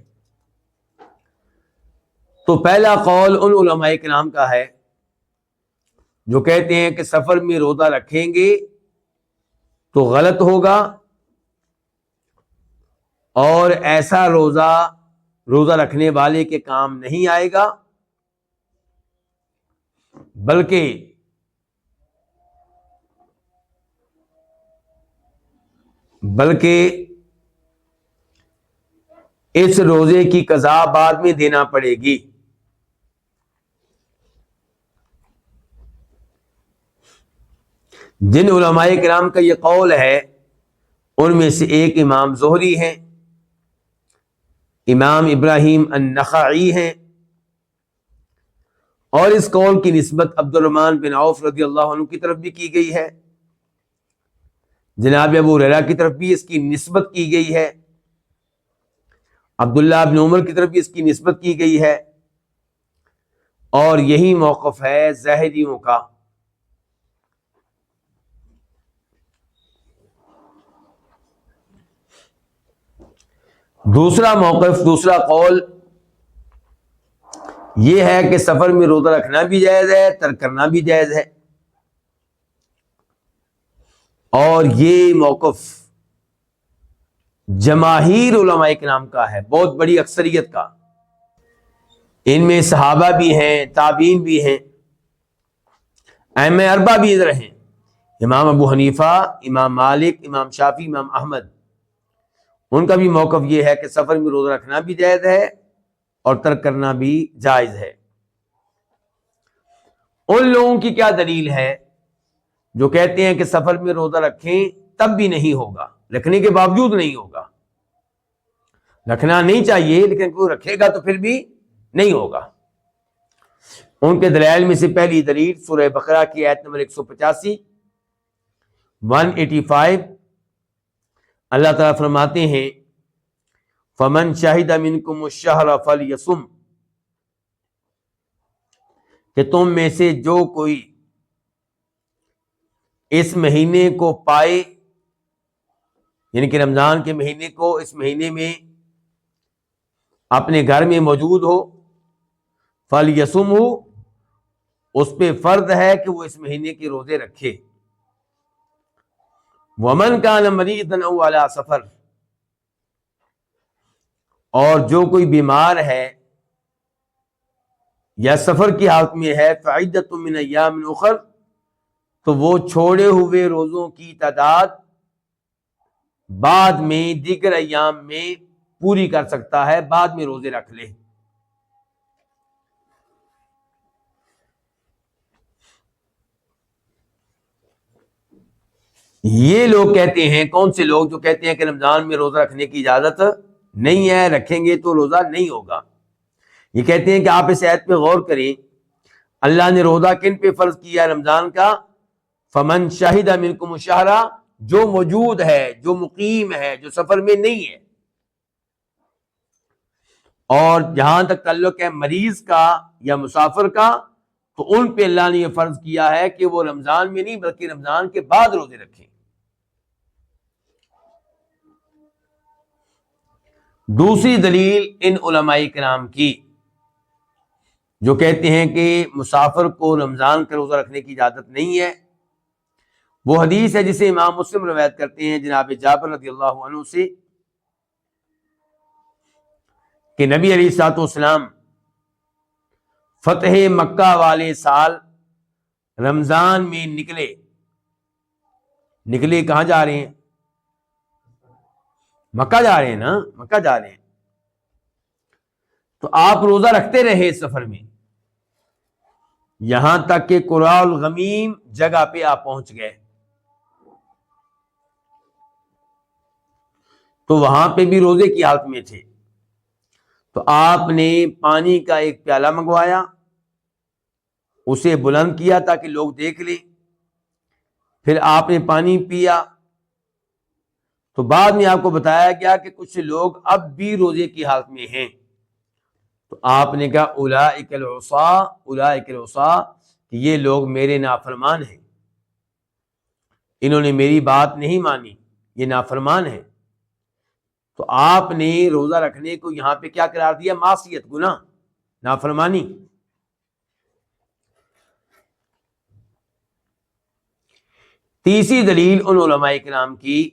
تو پہلا قول ان علماء کرام کا ہے جو کہتے ہیں کہ سفر میں روزہ رکھیں گے تو غلط ہوگا، اور ایسا روزہ رکھنے والے کے کام نہیں آئے گا، بلکہ اس روزے کی قضا بعد میں دینا پڑے گی۔ جن علماء کرام کا یہ قول ہے ان میں سے ایک امام زہری ہیں، امام ابراہیم النخعی ہیں، اور اس قول کی نسبت عبد الرحمن بن عوف رضی اللہ عنہ کی طرف بھی کی گئی ہے، جناب ابو ہریرہ کی طرف بھی اس کی نسبت کی گئی ہے، عبداللہ بن عمر کی طرف بھی اس کی نسبت کی گئی ہے، اور یہی موقف ہے ظاہریوں کا۔ دوسرا موقف، دوسرا قول یہ ہے کہ سفر میں روزہ رکھنا بھی جائز ہے، ترک کرنا بھی جائز ہے، اور یہ موقف جماہیر علماء کرام کا ہے، بہت بڑی اکثریت کا۔ ان میں صحابہ بھی ہیں، تابعین بھی ہیں، ائمہ اربعہ بھی ادھر ہیں، امام ابو حنیفہ، امام مالک، امام شافعی، امام احمد۔ ان کا بھی موقف یہ ہے کہ سفر میں روزہ رکھنا بھی جائز ہے اور ترک کرنا بھی جائز ہے۔ ان لوگوں کی کیا دلیل ہے جو کہتے ہیں کہ سفر میں روزہ رکھیں تب بھی نہیں ہوگا، رکھنے کے باوجود نہیں ہوگا، رکھنا نہیں چاہیے لیکن کوئی رکھے گا تو پھر بھی نہیں ہوگا؟ ان کے دلائل میں سے پہلی دلیل سورہ بقرہ کی آیت نمبر 185 185، اللہ تعالیٰ فرماتے ہیں فَمَنْ شَهِدَ مِنْكُمُ الشَّهْرَ فَلْيَصُمْ، کہ تم میں سے جو کوئی اس مہینے کو پائے، یعنی کہ رمضان کے مہینے کو، اس مہینے میں اپنے گھر میں موجود ہو، فَلْيَصُمْهُ، اس پہ فرض ہے کہ وہ اس مہینے کے روزے رکھے۔ وَمَنْ كَانَ مَرِيضًا أَوْ عَلَىٰ سَفَرٍ، اور جو کوئی بیمار ہے یا سفر کی حالت میں ہے، فَعِدَّةٌ مِّنْ أَيَّامٍ أُخَرَ، تو وہ چھوڑے ہوئے روزوں کی تعداد بعد میں دیگر ایام میں پوری کر سکتا ہے، بعد میں روزے رکھ لے۔ یہ لوگ کہتے ہیں، کون سے لوگ؟ جو کہتے ہیں کہ رمضان میں روزہ رکھنے کی اجازت نہیں ہے، رکھیں گے تو روزہ نہیں ہوگا۔ یہ کہتے ہیں کہ آپ اس آیت پہ غور کریں، اللہ نے روزہ کن پہ فرض کیا رمضان کا؟ فمن شہد منکم الشہر، جو موجود ہے، جو مقیم ہے، جو سفر میں نہیں ہے۔ اور جہاں تک تعلق ہے مریض کا یا مسافر کا، تو ان پہ اللہ نے یہ فرض کیا ہے کہ وہ رمضان میں نہیں بلکہ رمضان کے بعد روزے رکھیں۔ دوسری دلیل ان علماء کرام کی جو کہتے ہیں کہ مسافر کو رمضان کا روزہ رکھنے کی اجازت نہیں ہے، وہ حدیث ہے جسے امام مسلم روایت کرتے ہیں جناب جابر رضی اللہ عنہ سے، کہ نبی علیہ الصلوۃ والسلام فتح مکہ والے سال رمضان میں نکلے کہاں جا رہے ہیں؟ مکہ جا رہے ہیں نا، مکہ جا رہے ہیں. تو آپ روزہ رکھتے رہے اس سفر میں، یہاں تک کہ قرا الغمیم جگہ پہ آپ پہنچ گئے. تو وہاں پہ بھی روزے کی حالت میں تھے. تو آپ نے پانی کا ایک پیالہ منگوایا، اسے بلند کیا تاکہ لوگ دیکھ لیں. پھر آپ نے پانی پیا. تو بعد میں آپ کو بتایا گیا کہ کچھ لوگ اب بھی روزے کی حالت میں ہیں. تو آپ نے کہا اولئک العصاة، اولئک العصاة، کہ یہ لوگ میرے نافرمان ہیں، انہوں نے میری بات نہیں مانی، یہ نافرمان ہیں. تو آپ نے روزہ رکھنے کو یہاں پہ کیا قرار دیا؟ معصیت، گناہ، نافرمانی. تیسری دلیل ان علماء کرام کی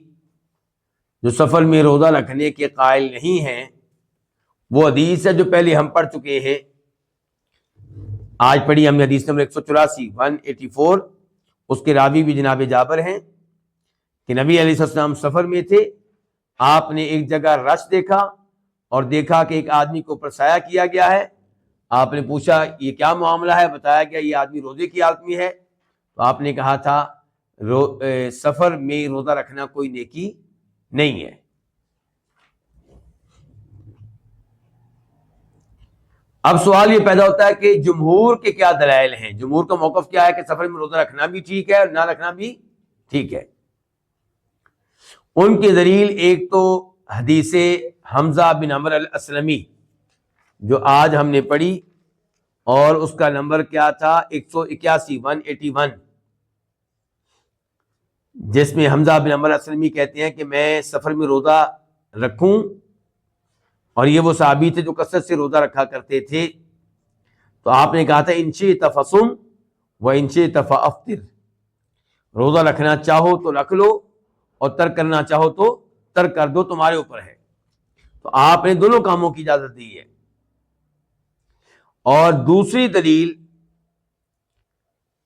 جو سفر میں روزہ رکھنے کے قائل نہیں ہیں، وہ حدیث ہے جو پہلے ہم پڑھ چکے ہیں. آج پڑھی ہم نے حدیث نمبر 184 اس کے راوی بھی جناب جابر ہیں کہ نبی علیہ السلام سفر میں تھے. آپ نے ایک جگہ رش دیکھا اور دیکھا کہ ایک آدمی کو اوپر سایہ کیا گیا ہے. آپ نے پوچھا یہ کیا معاملہ ہے؟ بتایا گیا یہ آدمی روزے کی حالت میں ہے. تو آپ نے کہا تھا سفر میں روزہ رکھنا کوئی نیکی نہیں ہے. اب سوال یہ پیدا ہوتا ہے کہ جمہور کے کیا دلائل ہیں؟ جمہور کا موقف کیا ہے کہ سفر میں روزہ رکھنا بھی ٹھیک ہے اور نہ رکھنا بھی ٹھیک ہے. ان کی دلیل ایک تو حدیث حمزہ بن عمرو الاسلمی جو آج ہم نے پڑھی، اور اس کا نمبر کیا تھا؟ 181 جس میں حمزہ بن عمرو الاسلمی کہتے ہیں کہ میں سفر میں روزہ رکھوں، اور یہ وہ صحابی تھے جو کثرت سے روزہ رکھا کرتے تھے. تو آپ نے کہا تھا ان شئت فصم و ان شئت فافطر، روزہ رکھنا چاہو تو رکھ لو اور ترک کرنا چاہو تو ترک کر دو، تمہارے اوپر ہے. تو آپ نے دونوں کاموں کی اجازت دی ہے. اور دوسری دلیل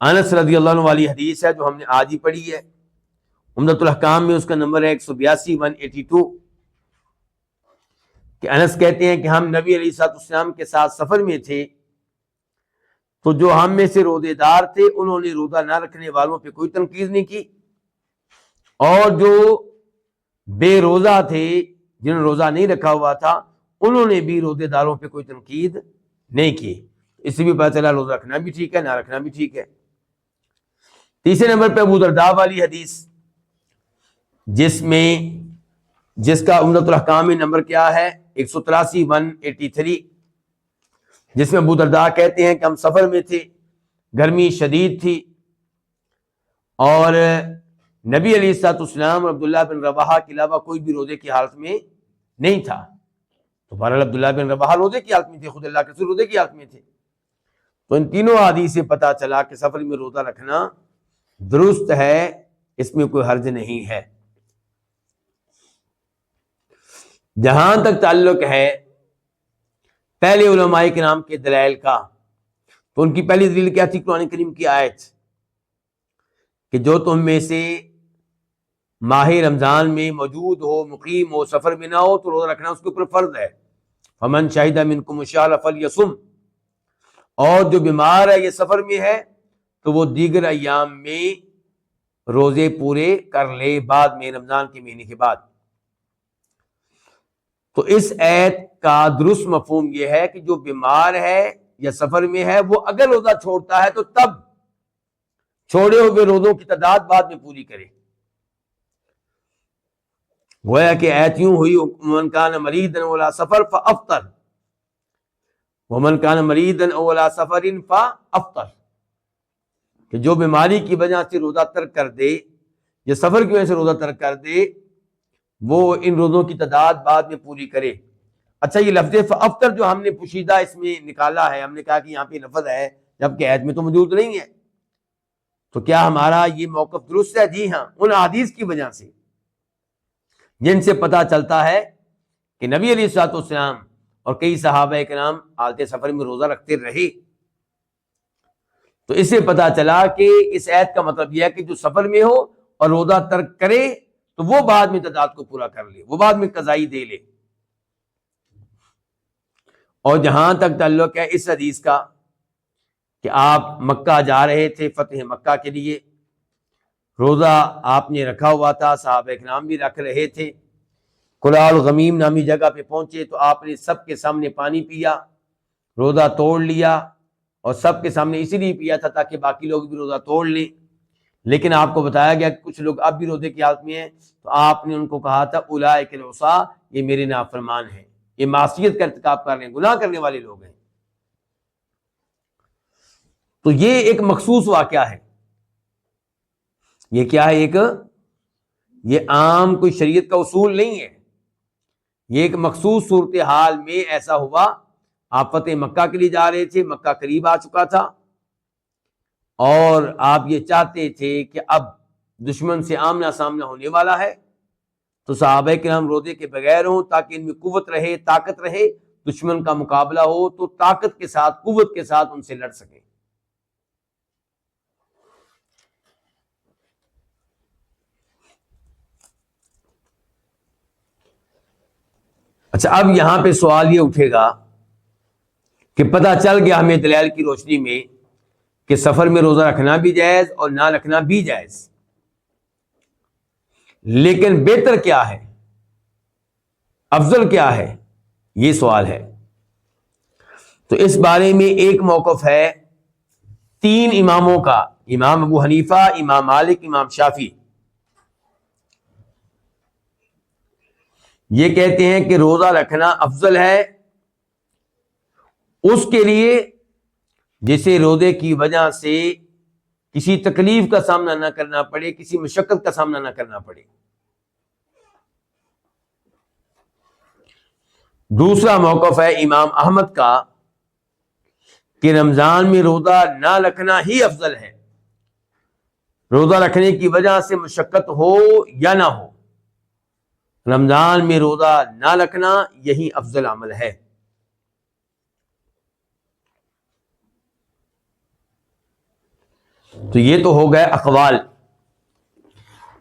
انس رضی اللہ عنہ والی حدیث ہے جو ہم نے آج ہی پڑھی ہے، عمدۃ الاحکام میں اس کا نمبر ہے 182 کہ انس کہتے ہیں کہ ہم نبی علیہ السلام کے ساتھ سفر میں تھے، تو جو ہم میں سے روزے دار تھے انہوں نے روزہ نہ رکھنے والوں پہ کوئی تنقید نہیں کی، اور جو بے روزہ تھے جنہوں نے روزہ نہیں رکھا ہوا تھا انہوں نے بھی روزے داروں پہ کوئی تنقید نہیں کی. اس سے بھی پتہ چلا روزہ رکھنا بھی ٹھیک ہے، نہ رکھنا بھی ٹھیک ہے. تیسرے نمبر پہ ابو درداء والی حدیث جس کا عمدۃ الاحکام میں نمبر کیا ہے؟ 183 جس میں ابو درداء کہتے ہیں کہ ہم سفر میں تھے، گرمی شدید تھی، اور نبی علیہ السلام اور عبداللہ بن رواحہ کے علاوہ کوئی بھی روزے کی حالت میں نہیں تھا. تو بہرحال عبداللہ بن رواحہ روزے کی حالت میں تھے، خود اللہ کے رسول روزے کی حالت میں تھے. تو ان تینوں حدیث سے پتہ چلا کہ سفر میں روزہ رکھنا درست ہے، اس میں کوئی حرج نہیں ہے. جہاں تک تعلق ہے پہلے علماء کرام کے دلائل کا، تو ان کی پہلی دلیل کیا تھی؟ قرآن کریم کی آیت کہ جو تم میں سے ماہ رمضان میں موجود ہو، مقیم ہو، سفر میں نہ ہو تو روزہ رکھنا اس کے اوپر فرض ہے. فمن شہد منکم الشہر فلیصم، اور جو بیمار ہے یہ سفر میں ہے تو وہ دیگر ایام میں روزے پورے کر لے، بعد میں رمضان کے مہینے کے بعد. تو اس آیت کا درست مفہوم یہ ہے کہ جو بیمار ہے یا سفر میں ہے وہ اگر روزہ چھوڑتا ہے تو تب چھوڑے ہوئے روزوں کی تعداد بعد میں پوری کرے. گویا کہ آیت یوں ہوئی ومن کان مریضا او علی سفر فافطر، ومن کان مریضا او علی سفر فافطر، کہ جو بیماری کی وجہ سے روزہ ترک کر دے یا سفر کی وجہ سے روزہ ترک کر دے وہ ان روزوں کی تعداد بعد میں پوری کرے. اچھا، یہ لفظ فافطر جو ہم نے پوشیدہ اس میں نکالا ہے، ہم نے کہا کہ یہاں پہ لفظ ہے جبکہ آیت میں تو موجود نہیں ہے، تو کیا ہمارا یہ موقف درست ہے؟ جی ہاں، ان احادیث کی وجہ سے جن سے پتہ چلتا ہے کہ نبی علیہ الصلوۃ والسلام اور کئی صحابہ کرام حالت سفر میں روزہ رکھتے رہے. تو اس سے پتہ چلا کہ اس آیت کا مطلب یہ ہے کہ جو سفر میں ہو اور روزہ ترک کرے تو وہ بعد میں تعداد کو پورا کر لے، وہ بعد میں قضائی دے لے۔ اور جہاں تک تعلق ہے اس حدیث کا کہ آپ مکہ جا رہے تھے فتح مکہ کے لیے، روزہ آپ نے رکھا ہوا تھا، صحابہ کرام بھی رکھ رہے تھے، کلال غمیم نامی جگہ پہ پہنچے تو آپ نے سب کے سامنے پانی پیا، روزہ توڑ لیا، اور سب کے سامنے اسی لیے پیا تھا تاکہ باقی لوگ بھی روزہ توڑ لیں۔ لیکن آپ کو بتایا گیا کہ کچھ لوگ اب بھی روزے کی حالت میں ہیں، تو آپ نے ان کو کہا تھا اولئک العصاة، یہ میرے نافرمان ہیں، یہ معصیت کا ارتکاب کر رہے ہیں، گناہ کرنے والے لوگ ہیں۔ تو یہ ایک مخصوص واقعہ ہے، یہ کیا ہے، یہ عام کوئی شریعت کا اصول نہیں ہے، یہ ایک مخصوص صورتحال میں ایسا ہوا۔ آپ فتح مکہ کے لیے جا رہے تھے، مکہ قریب آ چکا تھا، اور آپ یہ چاہتے تھے کہ اب دشمن سے آمنا سامنا ہونے والا ہے، تو صحابہ کرام روزے کے بغیر ہوں تاکہ ان میں قوت رہے، طاقت رہے، دشمن کا مقابلہ ہو تو طاقت کے ساتھ، قوت کے ساتھ ان سے لڑ سکیں۔ اچھا، اب یہاں پہ سوال یہ اٹھے گا کہ پتہ چل گیا ہمیں دلائل کی روشنی میں کہ سفر میں روزہ رکھنا بھی جائز اور نہ رکھنا بھی جائز، لیکن بہتر کیا ہے، افضل کیا ہے، یہ سوال ہے۔ تو اس بارے میں ایک موقف ہے 3 اماموں کا، امام ابو حنیفہ، امام مالک، امام شافعی۔ یہ کہتے ہیں کہ روزہ رکھنا افضل ہے اس کے لیے جسے روزے کی وجہ سے کسی تکلیف کا سامنا نہ کرنا پڑے، کسی مشقت کا سامنا نہ کرنا پڑے۔ دوسرا موقف ہے امام احمد کا کہ رمضان میں روزہ نہ رکھنا ہی افضل ہے، روزہ رکھنے کی وجہ سے مشقت ہو یا نہ ہو، رمضان میں روزہ نہ رکھنا یہی افضل عمل ہے۔ تو یہ تو ہو گئے اقوال۔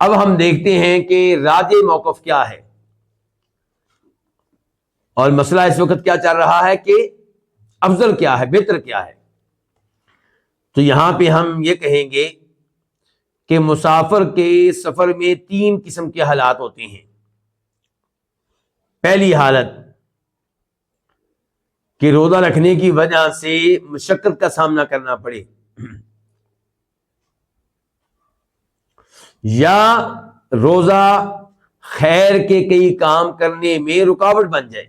اب ہم دیکھتے ہیں کہ راجح موقف کیا ہے، اور مسئلہ اس وقت کیا چل رہا ہے کہ افضل کیا ہے، بہتر کیا ہے۔ تو یہاں پہ ہم یہ کہیں گے کہ مسافر کے سفر میں 3 قسم کے حالات ہوتے ہیں۔ پہلی حالت کہ روزہ رکھنے کی وجہ سے مشقت کا سامنا کرنا پڑے، یا روزہ خیر کے کئی کام کرنے میں رکاوٹ بن جائے۔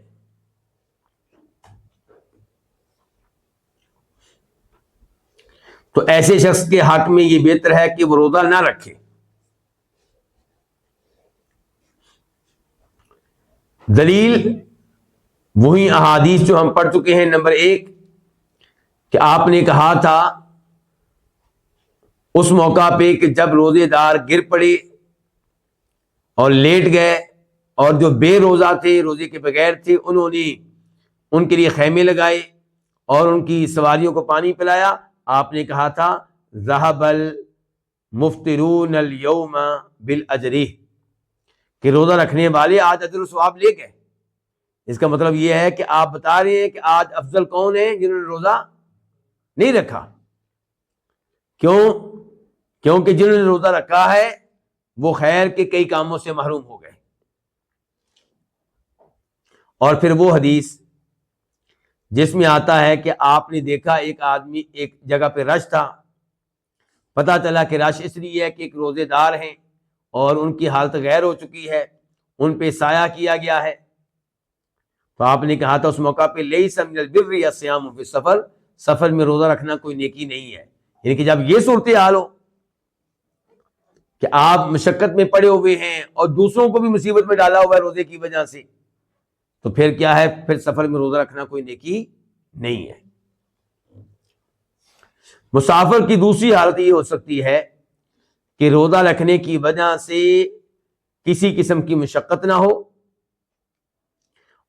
تو ایسے شخص کے حق میں یہ بہتر ہے کہ وہ روزہ نہ رکھے۔ دلیل وہی احادیث جو ہم پڑھ چکے ہیں۔ نمبر 1 کہ آپ نے کہا تھا اس موقع پہ کہ جب روزے دار گر پڑے اور لیٹ گئے، اور جو بے روزہ تھے، روزے کے بغیر تھے، انہوں نے ان کے لیے خیمے لگائے اور ان کی سواریوں کو پانی پلایا۔ آپ نے کہا تھا ذهب المفطرون اليوم بالاجر، کہ روزہ رکھنے والے آج اجر و ثواب لے گئے۔ اس کا مطلب یہ ہے کہ آپ بتا رہے ہیں کہ آج افضل کون ہے؟ جنہوں نے روزہ نہیں رکھا۔ کیوں؟ کیونکہ جنہوں نے روزہ رکھا ہے وہ خیر کے کئی کاموں سے محروم ہو گئے۔ اور پھر وہ حدیث جس میں آتا ہے کہ آپ نے دیکھا ایک آدمی ایک جگہ پہ رش تھا، پتا چلا کہ رش اس لیے ہے کہ ایک روزے دار ہیں اور ان کی حالت غیر ہو چکی ہے، ان پہ سایہ کیا گیا ہے۔ تو آپ نے کہا تھا اس موقع پہ لیس من البر الصیام فی السفر، سفر میں روزہ رکھنا کوئی نیکی نہیں ہے۔ یعنی کہ جب یہ صورتحال ہو کہ آپ مشقت میں پڑے ہوئے ہیں اور دوسروں کو بھی مصیبت میں ڈالا ہوا ہے روزے کی وجہ سے، تو پھر کیا ہے، پھر سفر میں روزہ رکھنا کوئی نیکی نہیں ہے۔ مسافر کی دوسری حالت یہ ہو سکتی ہے کہ روزہ رکھنے کی وجہ سے کسی قسم کی مشقت نہ ہو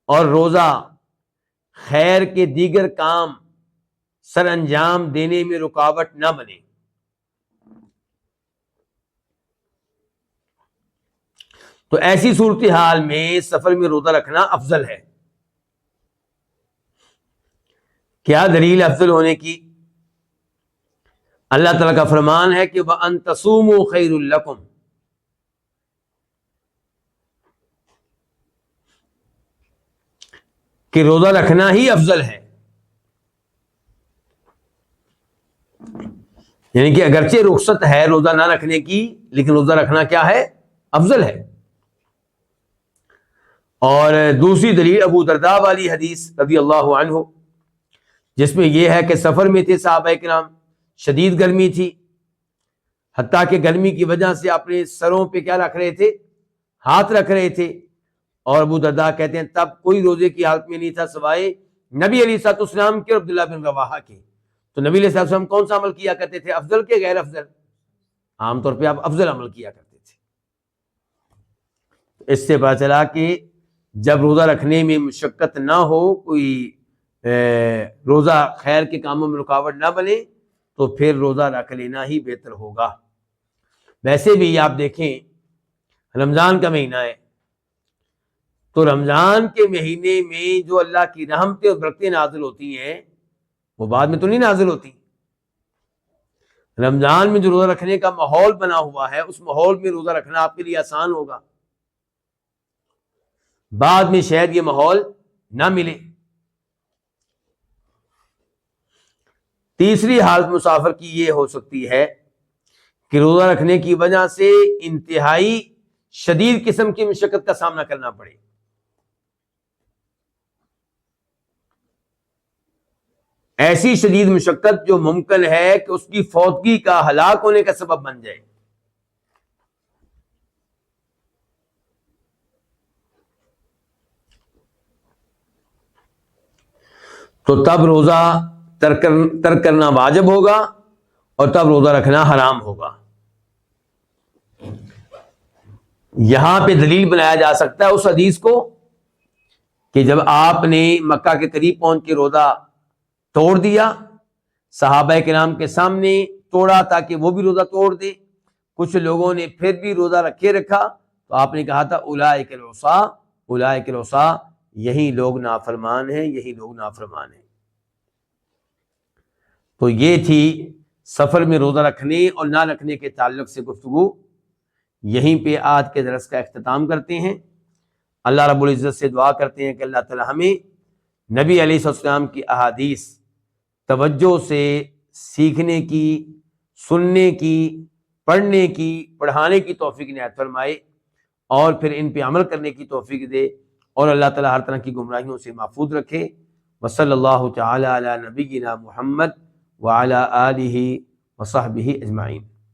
اور روزہ خیر کے دیگر کام سر انجام دینے میں رکاوٹ نہ بنے۔ تو ایسی صورتحال میں سفر میں روزہ رکھنا افضل ہے۔ کیا دلیل افضل ہونے کی؟ اللہ تعالیٰ کا فرمان ہے کہ وَأَن تَصُومُوا خَيْرٌ لَكُمْ، کہ روزہ رکھنا ہی افضل ہے۔ یعنی کہ اگرچہ رخصت ہے روزہ نہ رکھنے کی، لیکن روزہ رکھنا کیا ہے؟ افضل ہے۔ اور دوسری دلیل ابو درداء والی حدیث رضی اللہ عنہ، جس میں یہ ہے کہ سفر میں تھے صحابہ کرام، شدید گرمی تھی، حتیٰ کہ گرمی کی وجہ سے اپنے سروں پہ کیا رکھ رہے تھے؟ ہاتھ رکھ رہے تھے۔ اور ابو درداء کہتے ہیں تب کوئی روزے کی حالت میں نہیں تھا سوائے نبی علیہ الصلوۃ والسلام کے اور عبداللہ بن رواحہ کے۔ تو نبی علیہ الصلوۃ والسلام کون سا عمل کیا کرتے تھے؟ افضل کے غیر افضل؟ عام طور پہ آپ افضل عمل کیا کرتے تھے۔ اس سے پتہ چلا کہ جب روزہ رکھنے میں مشقت نہ ہو، کوئی روزہ خیر کے کاموں میں رکاوٹ نہ بنے، تو پھر روزہ رکھ لینا ہی بہتر ہوگا۔ ویسے بھی آپ دیکھیں رمضان کا مہینہ ہے، تو رمضان کے مہینے میں جو اللہ کی رحمتیں اور برکتیں نازل ہوتی ہیں وہ بعد میں تو نہیں نازل ہوتی۔ رمضان میں جو روزہ رکھنے کا ماحول بنا ہوا ہے، اس ماحول میں روزہ رکھنا آپ کے لیے آسان ہوگا، بعد میں شاید یہ ماحول نہ ملے۔ تیسری حالت مسافر کی یہ ہو سکتی ہے کہ روزہ رکھنے کی وجہ سے انتہائی شدید قسم کی مشقت کا سامنا کرنا پڑے۔ ایسی شدید مشقت جو ممکن ہے کہ اس کی فوتگی کا، ہلاک ہونے کا سبب بن جائے۔ تو تب روزہ ترک کرنا واجب ہوگا، اور تب روزہ رکھنا حرام ہوگا۔ یہاں پہ دلیل بنایا جا سکتا ہے اس حدیث کو کہ جب آپ نے مکہ کے قریب پہنچ کے روزہ توڑ دیا، صحابہ کرام کے سامنے توڑا تاکہ وہ بھی روزہ توڑ دے، کچھ لوگوں نے پھر بھی روزہ رکھا، تو آپ نے کہا تھا اولئک العصاة، اولئک العصاة، یہی لوگ نافرمان ہیں، یہی لوگ نافرمان ہیں۔ تو یہ تھی سفر میں روزہ رکھنے اور نہ رکھنے کے تعلق سے گفتگو۔ یہیں پہ آج کے درس کا اختتام کرتے ہیں۔ اللہ رب العزت سے دعا کرتے ہیں کہ اللہ تعالی ہمیں نبی علیہ السلام کی احادیث توجہ سے سیکھنے کی، سننے کی، پڑھنے کی، پڑھانے کی توفیق عنایت فرمائے، اور پھر ان پہ عمل کرنے کی توفیق دے، اور اللہ تعالی ہر طرح کی گمراہیوں سے محفوظ رکھے۔ وصلی اللہ تعالی علی نبینا محمد وعلی آلہ وصحبہ اجمعین۔